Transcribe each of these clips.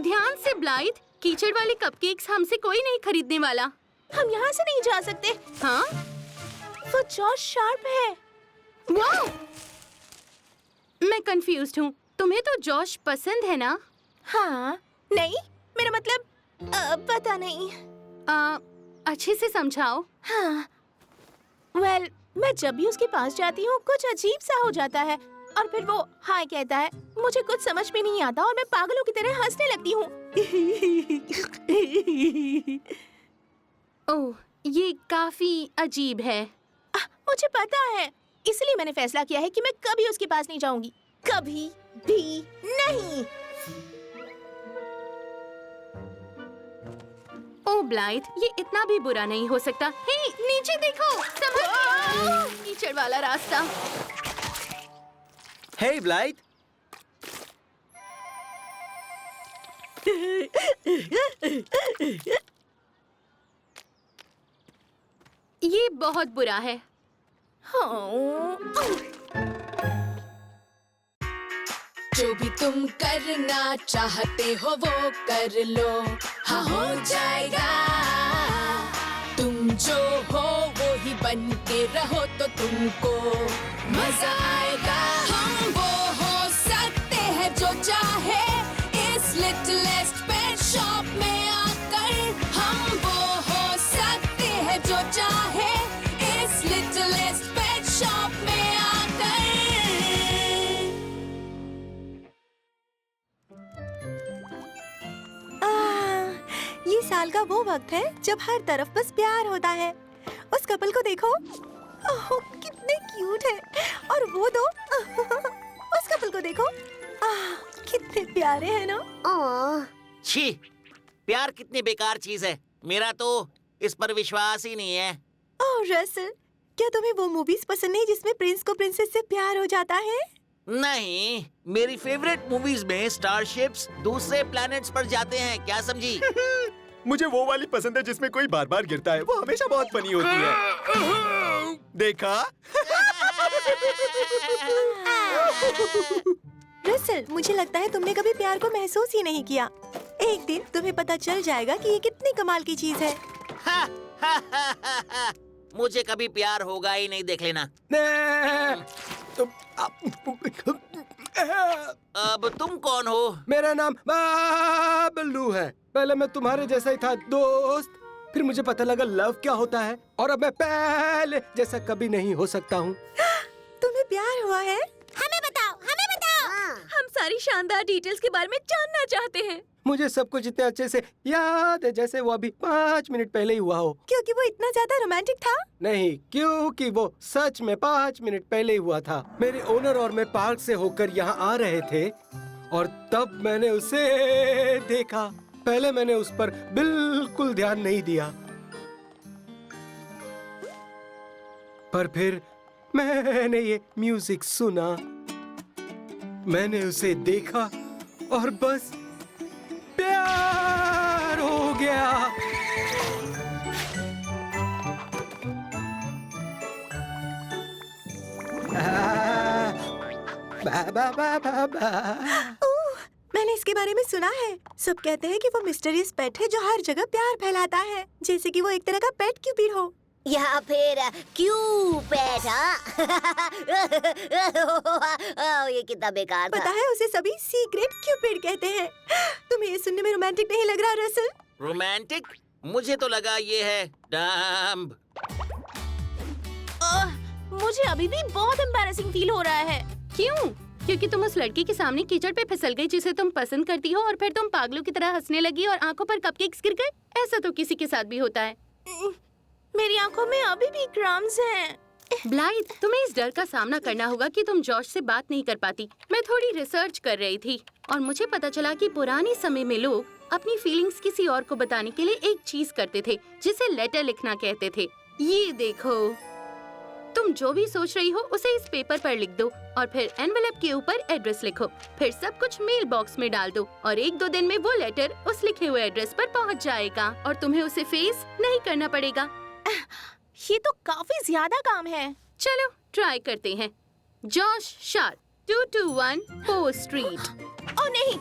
ध्यान से ब्लाइथ, कीचड़ वाले कपकेक्स हमसे कोई नहीं खरीदने वाला। हम यहाँ से नहीं जा सकते। हाँ? वो जॉश शार्प है। वाह! मैं कंफ्यूज्ड हूँ। तुम्हें तो जॉश पसंद है ना? हाँ, नहीं, मेरा मतलब पता नहीं। अच्छे से समझाओ। हाँ, मैं जब भी उसके पास जाती हूँ कुछ अजीब सा हो जाता है और फिर वो हाय कहता है। मुझे कुछ समझ में नहीं आता और मैं पागलों की तरह हंसने लगती हूँ। ओह, ये काफी अजीब है। मुझे पता है, इसलिए मैंने फैसला किया है कि मैं कभी उसके पास नहीं जाऊंगी, कभी भी नहीं। ओह ब्लाइथ, ये इतना भी बुरा नहीं हो सकता। हे, नीचे देखो, संभल, कीचड़ वाला रास्ता। हे ब्लाइथ, ये बहुत बुरा है। जो भी तुम करना चाहते हो वो कर लो, हाँ हो जाएगा। तुम जो हो वो ही बन के रहो तो तुमको मजा आएगा। हम वो हो सकते हैं जो चाहे इस लिटिलेस्ट पेट शॉप में आकर। हम वो हो सकते हैं जो चाहे इस लिटिलेस्ट पेट शॉप में आकर। ये साल का वो वक्त है जब हर तरफ बस प्यार होता है। उस कपल को देखो, ओह कितने क्यूट है। और वो दो, उस कपल को देखो, कितने प्यारे हैं ना। छी, प्यार कितनी बेकार चीज है। मेरा तो इस पर विश्वास ही नहीं है। ओह रसल, क्या तुम्हें वो मूवीज पसंद नहीं जिसमें प्रिंस को प्रिंसेस से प्यार हो जाता है? नहीं, मेरी फेवरेट मूवीज में स्टारशिप्स दूसरे प्लैनेट्स पर जाते हैं, क्या समझी? मुझे वो वाली पसंद है जिसमें कोई बार बार गिरता है। वो हमेशा बहुत फनी होती है। देखा? रसल, मुझे लगता है तुमने कभी प्यार को महसूस ही नहीं किया। एक दिन तुम्हें पता चल जाएगा कि ये कितनी कमाल की चीज है। मुझे कभी प्यार होगा ही नहीं, देख लेना। अब तुम कौन हो? मेरा नाम बल्लू है। पहले मैं तुम्हारे जैसा ही था दोस्त, फिर मुझे पता लगा लव क्या होता है और अब मैं पहले जैसा कभी नहीं हो सकता हूँ। तुम्हें प्यार हुआ है? हमें बताओ, हमें बताओ। हम सारी शानदार डिटेल्स के बारे में जानना चाहते हैं। मुझे सब कुछ इतने अच्छे से याद है जैसे वो अभी 5 मिनट पहले ही हुआ हो। क्योंकि वो इतना ज्यादा रोमांटिक था? नहीं, क्योंकि वो सच में 5 मिनट पहले ही हुआ था। मेरे ओनर और मैं पार्क से होकर यहाँ आ रहे थे और तब मैंने उसे देखा। पहले मैंने उस पर बिल्कुल ध्यान नहीं दिया, पर फिर मैंने ये म्यूजिक सुना, मैंने उसे देखा और बस प्यार हो गया। मैंने इसके बारे में सुना है। सब कहते हैं कि वो मिस्टीरियस पेट है जो हर जगह प्यार फैलाता है, जैसे कि वो एक तरह का पेट क्यूपिड हो या फिर क्यूपिड। ये कितना बेकार था। पता है, उसे सभी सीक्रेट क्यूपिड कहते हैं। तुम्हें ये सुनने में रोमांटिक नहीं लग रहा रसल? रोमांटिक? मुझे तो लगा ये है डम्ब। मुझे अभी भी बहुत एम्बैरेसिंग फील हो रहा है। क्यों? क्योंकि तुम उस लड़की के सामने कीचड़ पे फिसल गई जिसे तुम पसंद करती हो और फिर तुम पागलों की तरह हंसने लगी और आंखों पर कपकेक्स गिर गए। ऐसा तो किसी के साथ भी होता है। मेरी आंखों में अभी भी क्रम्स हैं। ब्लाइथ, तुम्हें इस डर का सामना करना होगा कि तुम जॉश से बात नहीं कर पाती। मैं थोड़ी रिसर्च कर रही थी और मुझे पता चला कि पुराने समय में लोग अपनी फीलिंग्स किसी और को बताने के लिए एक चीज करते थे जिसे लेटर लिखना कहते थे। ये देखो, तुम जो भी सोच रही हो उसे इस पेपर पर लिख दो और फिर एनवेलप के ऊपर एड्रेस लिखो। फिर सब कुछ मेल बॉक्स में डाल दो और 1-2 दिन में वो लेटर उस लिखे हुए एड्रेस पर पहुंच जाएगा और तुम्हें उसे फेस नहीं करना पड़ेगा। ये तो काफी ज्यादा काम है। चलो ट्राई करते हैं। Josh Sharp, 221 post street. ओ नहीं,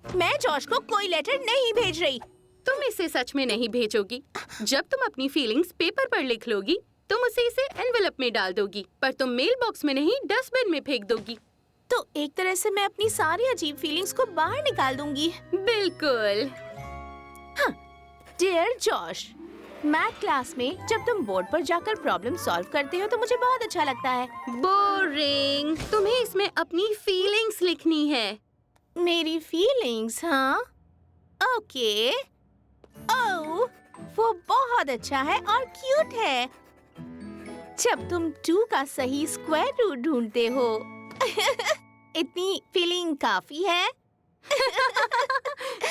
मैं जॉश को कोई लेटर नहीं भेज रही। तुम इसे सच में नहीं भेजोगी। जब तुम अपनी फीलिंग्स पेपर पर लिख लोगी, तुम उसे इसे एनवेलप में डाल दोगी, पर तुम मेल बॉक्स में नहीं, डस्टबिन में फेंक दोगी। तो एक तरह से मैं अपनी सारी अजीब फीलिंग्स को बाहर निकाल दूंगी। बिल्कुल। डियर जॉश, मैथ क्लास में जब तुम बोर्ड पर जाकर प्रॉब्लम सॉल्व करते हो तो मुझे बहुत अच्छा लगता है। बोरिंग। तुम्हें इसमें अपनी फीलिंग्स लिखनी है। मेरी फीलिंग्स? हाँ, ओके। ओह, वो बहुत अच्छा है और क्यूट है। जब तुम 2 का सही स्क्वायर रूट ढूंढते हो इतनी फीलिंग काफी है।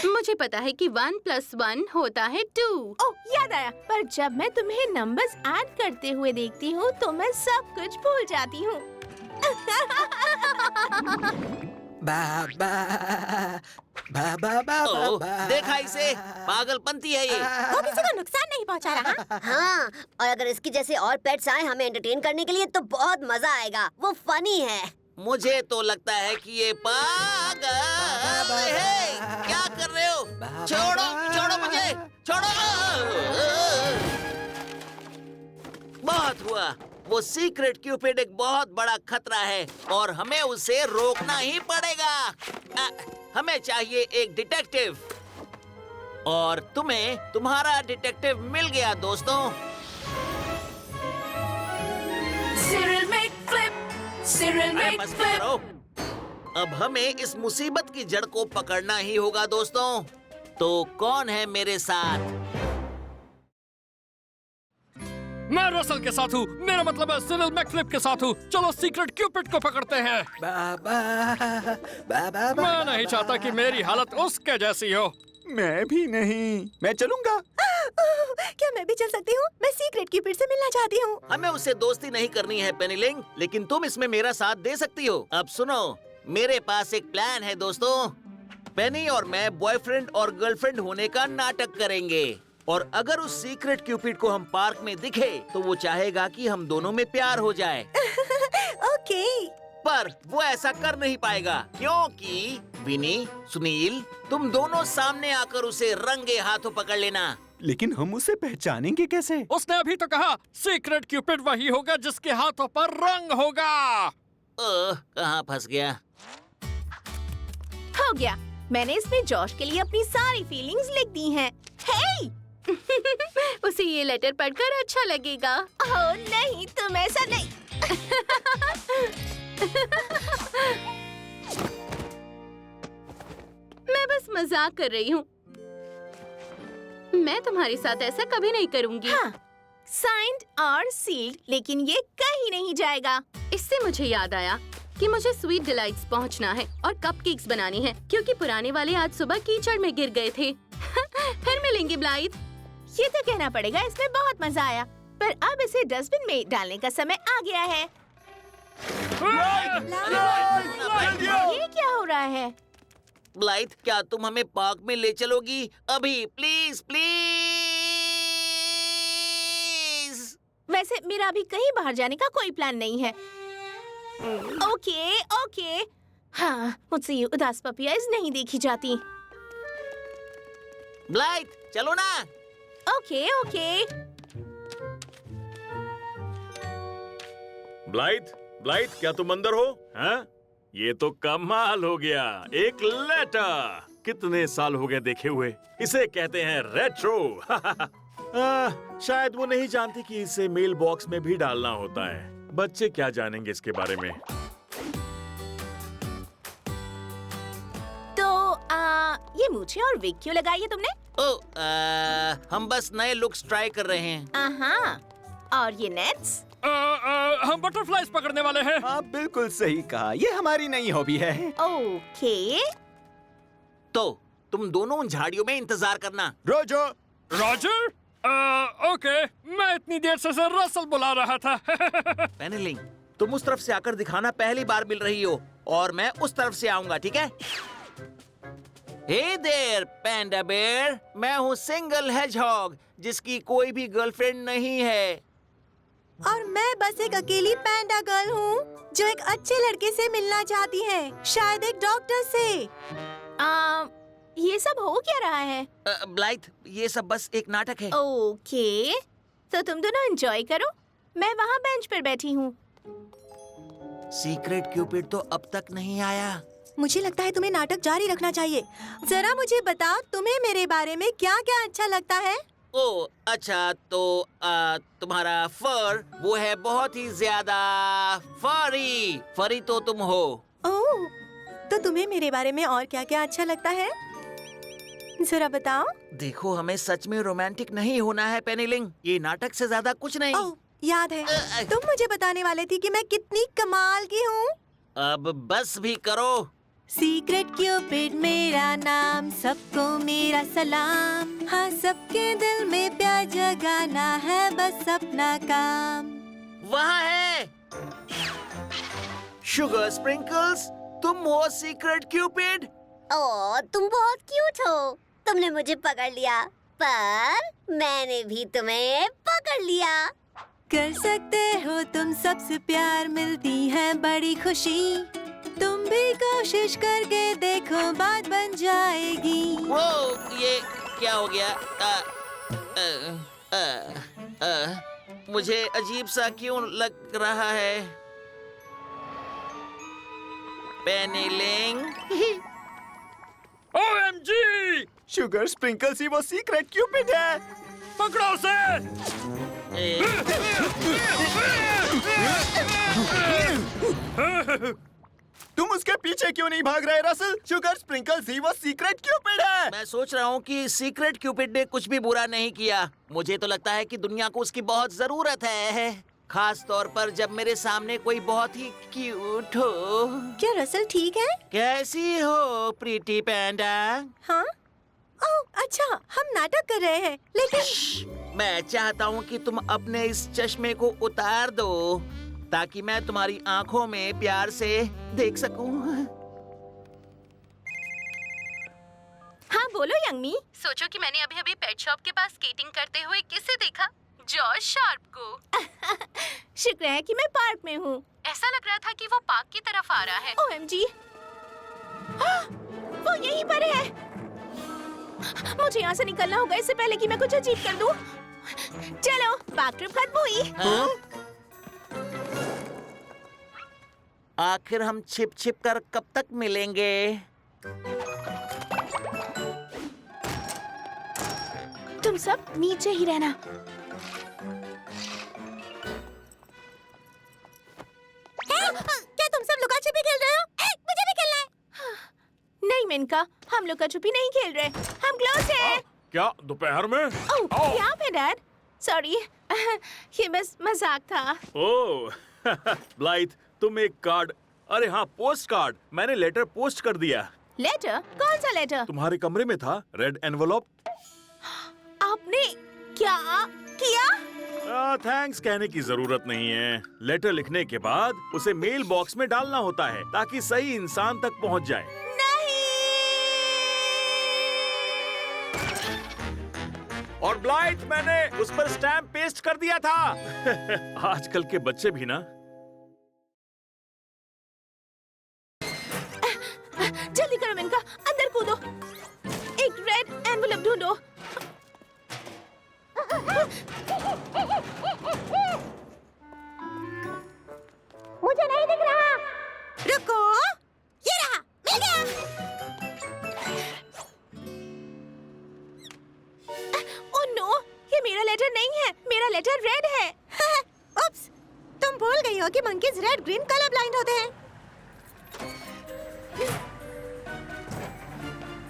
मुझे पता है कि 1 + 1 होता है 2। ओह, याद आया। पर जब मैं तुम्हें नंबर्स ऐड करते हुए देखती हूँ तो मैं सब कुछ भूल जाती हूँ। देखा इसे, पागलपंती है ये। वो किसी को नुकसान नहीं पहुँचा रहा। हाँ, और अगर इसकी जैसे और पेट्स आए हमें एंटरटेन करने के लिए तो बहुत मजा आएगा। वो फनी है। मुझे तो लगता है कि ये पागल है। क्या कर रहे हो? छोड़ो, छोड़ो मुझे, छोड़ो। बहुत हुआ। वो सीक्रेट क्यूपिड एक बहुत बड़ा खतरा है और हमें उसे रोकना ही पड़ेगा। हमें चाहिए एक डिटेक्टिव और तुम्हें तुम्हारा डिटेक्टिव मिल गया दोस्तों। Cyril McFlip, Cyril अरे बस McFlip. करो। अब हमें इस मुसीबत की जड़ को पकड़ना ही होगा दोस्तों। तो कौन है मेरे साथ? मैं रसल के साथ हूँ। मेरा मतलब है सिरिल मैकफ्लिप के साथ हूँ। चलो सीक्रेट क्यूपिड को पकड़ते हैं। मैं नहीं चाहता कि मेरी हालत उसके जैसी हो। मैं भी नहीं। मैं चलूंगा। क्या मैं भी चल सकती हूँ? मैं सीक्रेट क्यूपिड से मिलना चाहती हूँ। हमें उससे दोस्ती नहीं करनी है पेनीलिंग, लेकिन तुम इसमें मेरा साथ दे सकती हो। अब सुनो, मेरे पास एक प्लान है दोस्तों। पेनी और मैं बॉयफ्रेंड और गर्लफ्रेंड होने का नाटक करेंगे और अगर उस सीक्रेट क्यूपिड को हम पार्क में दिखे तो वो चाहेगा कि हम दोनों में प्यार हो जाए। ओके। पर वो ऐसा कर नहीं पाएगा क्योंकि विनी, सुनील, तुम दोनों सामने आकर उसे रंगे हाथों पकड़ लेना। लेकिन हम उसे पहचानेंगे कैसे? उसने अभी तो कहा सीक्रेट क्यूपिड वही होगा जिसके हाथों पर रंग होगा। कहाँ फंस गया? हो गया। मैंने इसमें जॉश के लिए अपनी सारी फीलिंग्स लिख दी हैं। हे! उसे ये लेटर पढ़कर अच्छा लगेगा। ओह नहीं, तुम ऐसा नहीं। मैं बस मजाक कर रही हूँ। मैं तुम्हारे साथ ऐसा कभी नहीं करूँगी। हाँ, साइंड और सील्ड, लेकिन ये कहीं नहीं जाएगा। इससे मुझे याद आया कि मुझे स्वीट डिलाइट्स पहुंचना है और कपकेक्स बनानी है क्योंकि पुराने वाले आज सुबह कीचड़ में गिर गए थे। फिर मिलेंगे ब्लाइथ। ये तो कहना पड़ेगा, इसमें बहुत मजा आया, पर अब इसे डस्टबिन में डालने का समय आ गया है। ये क्या हो रहा है? ब्लाइथ, क्या तुम हमें पार्क में ले चलोगी? अभी प्लीज प्लीज। वैसे मेरा अभी कहीं बाहर जाने का कोई प्लान नहीं है। Okay okay. हाँ, मुझसे ये उदास पपियाज नहीं देखी जाती। ब्लाइथ, चलो ना। Okay okay. ब्लाइथ, ब्लाइथ, क्या तुम अंदर हो? हैं? ये तो कमाल हो गया। एक लेटर। कितने साल हो गए देखे हुए। इसे कहते हैं रेट्रो। शायद वो नहीं जानती कि इसे मेल बॉक्स में भी डालना होता है। बच्चे क्या जानेंगे इसके बारे में। तो ये मूछें और विग क्यों लगाई है तुमने? हम बस नए लुक्स ट्राई कर रहे हैं। और ये नेट्स? हम बटरफ्लाइज पकड़ने वाले हैं। आप बिल्कुल सही कहा। ये हमारी नई हॉबी है। ओके। तो तुम दोनों उन झाड़ियों में इंतजार करना। रोजो। रॉजर? ओके, मैं इतनी देर से सर रसल बुला रहा था। पेनीलिंग, तुम उस तरफ से आकर दिखाना पहली बार मिल रही हो और मैं उस तरफ से आऊंगा, ठीक है? हे देयर पैंडा बेयर, मैं हूँ सिंगल हेजहॉग जिसकी कोई भी गर्लफ्रेंड नहीं है। और मैं बस एक अकेली पैंडा गर्ल हूँ जो एक अच्छे लड़के से मिलना चाहती है, शायद एक डॉक्टर से। ये सब हो क्या रहा है? ब्लाइथ, ये सब बस एक नाटक है। ओके, तो तुम दोनों एंजॉय करो, मैं वहाँ बेंच पर बैठी हूँ। सीक्रेट क्यूपिड तो अब तक नहीं आया। मुझे लगता है तुम्हें नाटक जारी रखना चाहिए। जरा मुझे बताओ, तुम्हें मेरे बारे में क्या क्या अच्छा लगता है? ओ अच्छा, तो तुम्हारा फर वो है बहुत ही ज्यादा फरी। फरी तो तुम हो। ओह, तो तुम्हें मेरे बारे में और क्या क्या अच्छा लगता है? जरा बताओ। देखो, हमें सच में रोमांटिक नहीं होना है पेनीलिंग, ये नाटक से ज्यादा कुछ नहीं। ओह, याद है, तुम मुझे बताने वाले थी कि मैं कितनी कमाल की हूँ। अब बस भी करो। सीक्रेट क्यूपिड मेरा नाम, सबको मेरा सलाम। हाँ, सबके दिल में प्यार जगाना है बस अपना काम। वहाँ है शुगर स्प्रिंकल्स, तुम हो सीक्रेट क्यूपिड। ओ, तुम बहुत क्यूट हो। तुमने मुझे पकड़ लिया, पर मैंने भी तुम्हें पकड़ लिया। कर सकते हो तुम, सबसे प्यार मिलती है बड़ी खुशी। तुम भी कोशिश करके देखो, बात बन जाएगी। वो ये क्या हो गया? मुझे अजीब सा क्यों लग रहा है? पेनीलिंग। OMG! शुगर स्प्रिंकल्स ही वो सीक्रेट क्यूपिड है। पकड़ो उसे! तुम उसके पीछे क्यों नहीं भाग रहे रसल? शुगर स्प्रिंकल्स ही वो सीक्रेट क्यूपिड है। मैं सोच रहा हूँ कि सीक्रेट क्यूपिड ने कुछ भी बुरा नहीं किया। मुझे तो लगता है कि दुनिया को उसकी बहुत जरूरत है, खास तौर पर जब मेरे सामने कोई बहुत ही क्यूट हो। क्या रसल ठीक है? कैसी हो प्रीटी पैंडा? हाँ? ओह, अच्छा, हम नाटक कर रहे हैं, लेकिन मैं चाहता हूँ कि तुम अपने इस चश्मे को उतार दो, ताकि मैं तुम्हारी आंखों में प्यार से देख सकूं। हाँ, बोलो यंगमी। सोचो कि मैंने अभी अभी पेट शॉप के पास स्केटिंग करते हुए किसे देखा? जॉर्ज शार्प को। शुक्र है कि मैं पार्क में हूँ। ऐसा लग रहा था कि वो पार्क की तरफ आ रहा है। OMG! वो यहीं पर है। मुझे यहाँ से निकलना होगा इससे पहले कि मैं कुछ अजीब कर दूँ। चलो, पार्क ट्रिप खत्म हुई। हाँ? आखिर हम छिप छिप कर कब तक मिलेंगे? तुम सब नीचे ही रहना। क्या तुम सब लुका छिपी खेल रहे हो? मुझे भी खेलना है। नहीं मिनका, हम लुका छुपी नहीं खेल रहे, हम क्लोज हैं। क्या दोपहर में? ओह, यहाँ पे डैड। सॉरी, ये बस मजाक था। ओह, ब्लाइथ, तुम एक कार्ड, अरे हाँ, पोस्ट कार्ड, मैंने लेटर पोस्ट कर दिया। लेटर? कौन सा लेटर? तुम्हारे कमरे में था, रेड एनवलप। आपने क्या किया? थैंक्स कहने की जरूरत नहीं है। लेटर लिखने के बाद उसे मेल बॉक्स में डालना होता है ताकि सही इंसान तक पहुंच जाए। नहीं। और ब्लाइथ, मैंने उस पर स्टैम्प पेस्ट कर दिया था। आजकल के बच्चे भी ना। जल्दी करो मिनका, अंदर कूदो। एक रेड एनवलप ढूंढो। मुझे नहीं दिख रहा। रुको, ये रहा, मिल गया। ओह नो, ये मेरा लेटर नहीं है, मेरा लेटर रेड है। उप्स, तुम भूल गई हो कि monkeys red green colour blind होते हैं।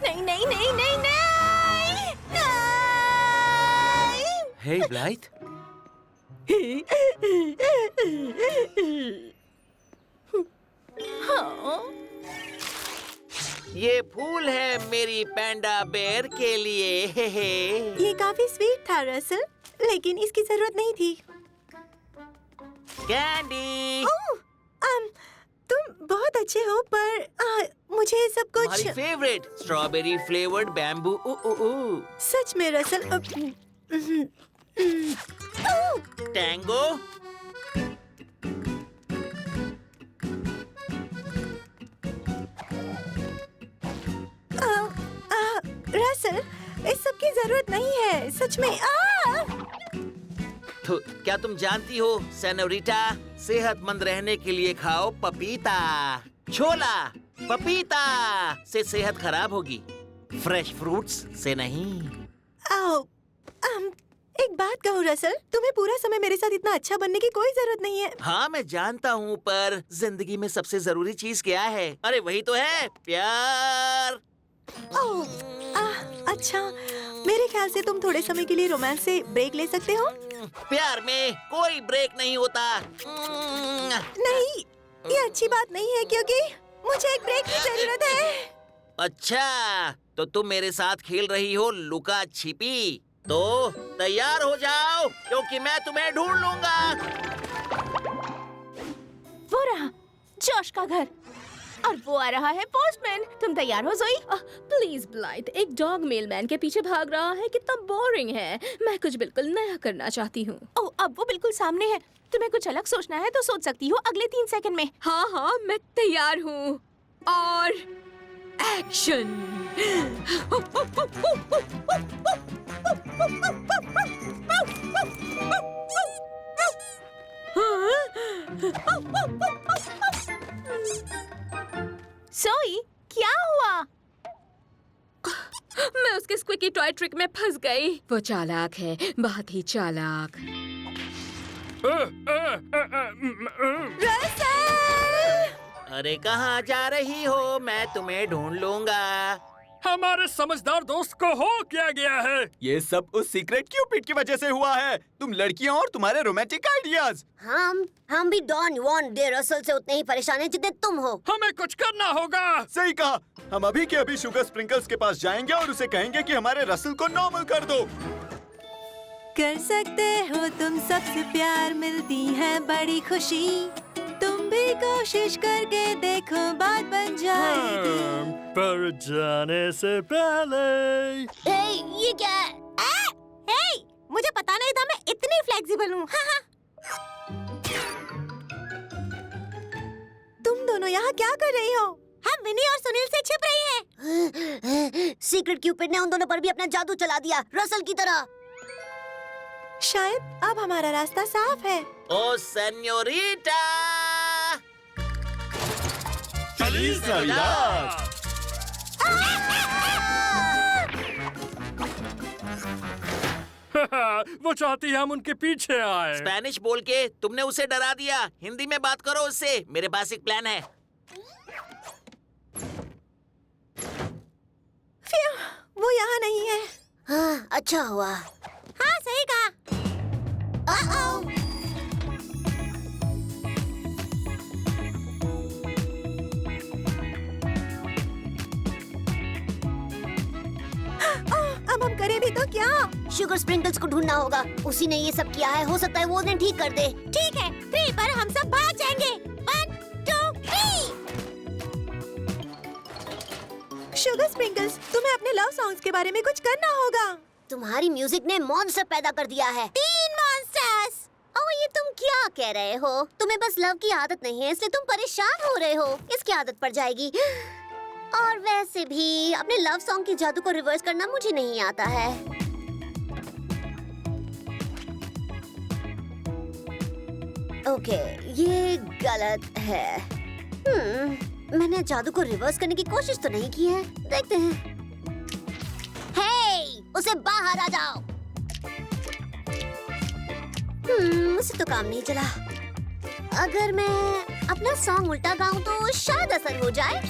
नहीं नहीं नहीं नहीं नहीं, नहीं। हे ब्लाइथ, हाँ। ये फूल है मेरी पैंडा बेर के लिए। हे हे। ये काफी स्वीट था रसल, लेकिन इसकी जरूरत नहीं थी। कैंडी। ओह, तुम बहुत अच्छे हो, पर मुझे सब कुछ हमारी फेवरेट स्ट्रॉबेरी फ्लेवर्ड बैम्बू। सच में रसल। टैंगो। है सच में। तो क्या तुम जानती हो सेनोरिटा, सेहतमंद रहने के लिए खाओ पपीता। छोला, पपीता से सेहत खराब होगी, फ्रेश फ्रूट्स से नहीं। आओ, एक बात कहूँ रसल, तुम्हें पूरा समय मेरे साथ इतना अच्छा बनने की कोई जरूरत नहीं है। हाँ मैं जानता हूँ, पर जिंदगी में सबसे जरूरी चीज क्या है? अरे वही तो है प्यार। अच्छा, मेरे ख्याल से तुम थोड़े समय के लिए रोमांस से ब्रेक ले सकते हो। प्यार में कोई ब्रेक नहीं होता। नहीं, ये अच्छी बात नहीं है क्योंकि मुझे एक ब्रेक की जरूरत है। अच्छा, तो तुम मेरे साथ खेल रही हो लुका छिपी? तो तैयार हो जाओ क्योंकि मैं तुम्हें ढूंढ लूंगा। वो रहा जॉश का घर और वो आ रहा है पोस्टमैन। तुम तैयार हो जोई? प्लीज ब्लाइथ, एक डॉग मेलमैन के पीछे भाग रहा है, कितना बोरिंग है। मैं कुछ बिल्कुल नया करना चाहती हूँ। ओह, अब वो बिल्कुल सामने है। तुम्हें कुछ अलग सोचना है तो सोच सकती हो अगले 3 सेकंड में। हाँ हाँ, मैं तैयार हूँ। और एक्शन। जोई, क्या हुआ? मैं उसके स्क्विकी टॉय ट्रिक में फंस गई। वो चालाक है, बहुत ही चालाक। अरे कहाँ जा रही हो? मैं तुम्हें ढूंढ लूंगा। हमारे समझदार दोस्त को हो क्या गया है? ये सब उस सीक्रेट क्यूपिड की वजह से हुआ है। तुम लड़कियां और तुम्हारे रोमांटिक आइडियाज। हम भी डॉन वॉन डे रसल से उतने ही परेशान हैं जितने तुम हो। हमें कुछ करना होगा। सही कहा। हम अभी के अभी शुगर स्प्रिंकल्स के पास जाएंगे और उसे कहेंगे कि हमारे रसल को नॉर्मल कर दो। कर सकते हो तुम, सबसे प्यार मिलती है बड़ी खुशी। तुम भी कोशिश करके देखो, बात बन जाएगी। पर जाने से पहले ये क्या है? मुझे पता नहीं था मैं इतनी फ्लेक्सिबल हूँ। तुम दोनों यहाँ क्या कर रही हो? हम विनी और सुनील से छिप रही हैं। सीक्रेट क्यूपिड ने उन दोनों पर भी अपना जादू चला दिया, रसल की तरह। शायद अब हमारा रास्ता साफ है। ओ सेन्योरिटा, फeliz Navidad। वो चाहती है हम उनके पीछे आए। स्पेनिश बोल के तुमने उसे डरा दिया। हिंदी में बात करो उससे। मेरे पास एक प्लान है। वो यहाँ नहीं है। हाँ, अच्छा हुआ। हाँ, सही कहा। अब हम करें भी तो क्या? शुगर स्प्रिंकल्स को ढूंढना होगा। उसी ने ये सब किया है। हो सकता है वो उन्हें ठीक कर दे। ठीक है, 3 पर हम सब भाग जाएंगे। 1, 2, 3। शुगर स्प्रिंकल्स, तुम्हें अपने लव सॉन्ग्स के बारे में कुछ करना होगा। तुम्हारी म्यूजिक ने मॉन्स्टर पैदा कर दिया है। 3 मॉन्स्टर्स। ओह, ये तुम क्या कह रहे हो? तुम्हें बस लव की आदत नहीं है, इसलिए तुम परेशान हो रहे हो। इसकी आदत पड़ जाएगी। और वैसे भी अपने लव सॉन्ग की जादू को रिवर्स करना मुझे नहीं आता है। ओके, ये गलत है। मैंने जादू को रिवर्स करने की कोशिश तो नहीं की है। देखते हैं। हे, उसे बाहर आ जाओ। मुझसे तो काम नहीं चला। अगर मैं अपना सॉन्ग उल्टा गाऊं तो शायद असर हो जाए।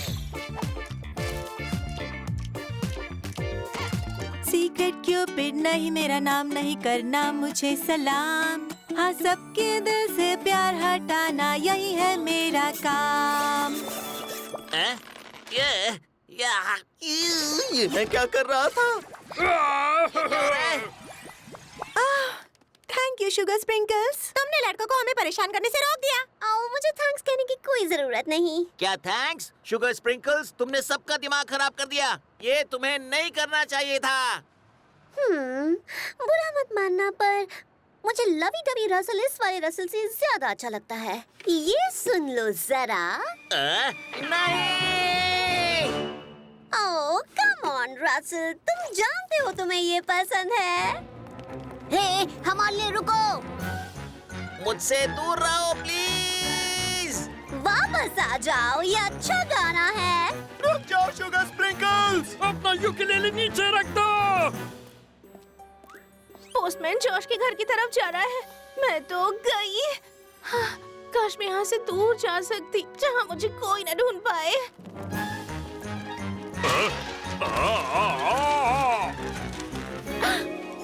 सीक्रेट क्यूपिड नहीं, मेरा नाम नहीं करना मुझे सलाम। हाँ, सबके दिल से प्यार हटाना यही है मेरा काम। ये मैं क्या कर रहा था? थैंक यू शुगर स्प्रिंकल्स, तुमने लड़कों को हमें परेशान करने से रोक दिया। मुझे थैंक्स कहने की कोई जरूरत नहीं। क्या थैंक्स? शुगर स्प्रिंकल्स, तुमने सबका दिमाग खराब कर दिया। ये तुम्हें नहीं करना चाहिए था। बुरा मत मानना, पर मुझे लवी डवी रसल इस वाले रसल से ज्यादा अच्छा लगता है। ये सुन लो जरा। नहीं। ओह, कम ऑन ऑन रसल, तुम जानते हो तुम्हें ये पसंद है। हे हमारे लिए रुको, मुझसे दूर रहो प्लीज। वापस आ जाओ, ये अच्छा गाना है। रुक जाओ शुगर स्प्रिंकल्स। अपना यूकेलेले नीचे रख दो। पोस्टमैन जॉश के घर की तरफ जा रहा है। मैं तो गई। हाँ, काश मैं यहाँ से दूर जा सकती, जहाँ मुझे कोई न ढूंढ पाए।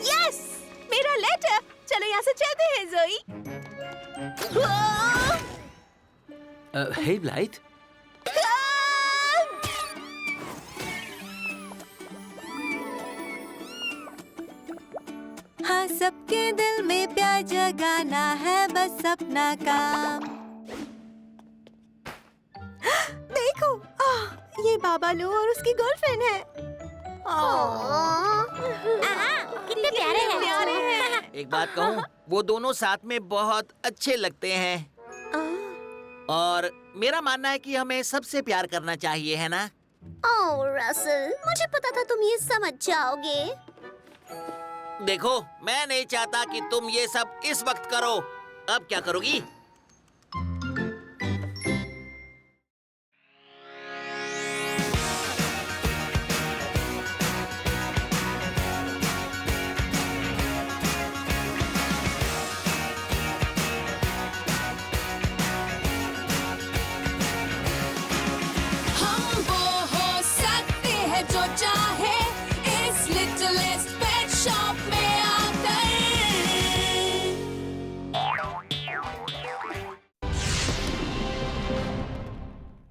यस, मेरा लेटर। चलो यहाँ से चलते हैं ज़ोई। हे ब्लाइथ, हाँ, सबके दिल में प्यार जगाना है बस अपना काम। देखो, ये बाबालू और उसकी गर्लफ्रेंड है। कितने प्यारे हैं। एक बात कहूँ, वो दोनों साथ में बहुत अच्छे लगते हैं। और मेरा मानना है कि हमें सबसे प्यार करना चाहिए, है ना? ओह रसल, मुझे पता था तुम ये समझ जाओगे। देखो, मैं नहीं चाहता कि तुम ये सब इस वक्त करो। अब क्या करोगी? हम वो हो सकते हैं जो चाहे,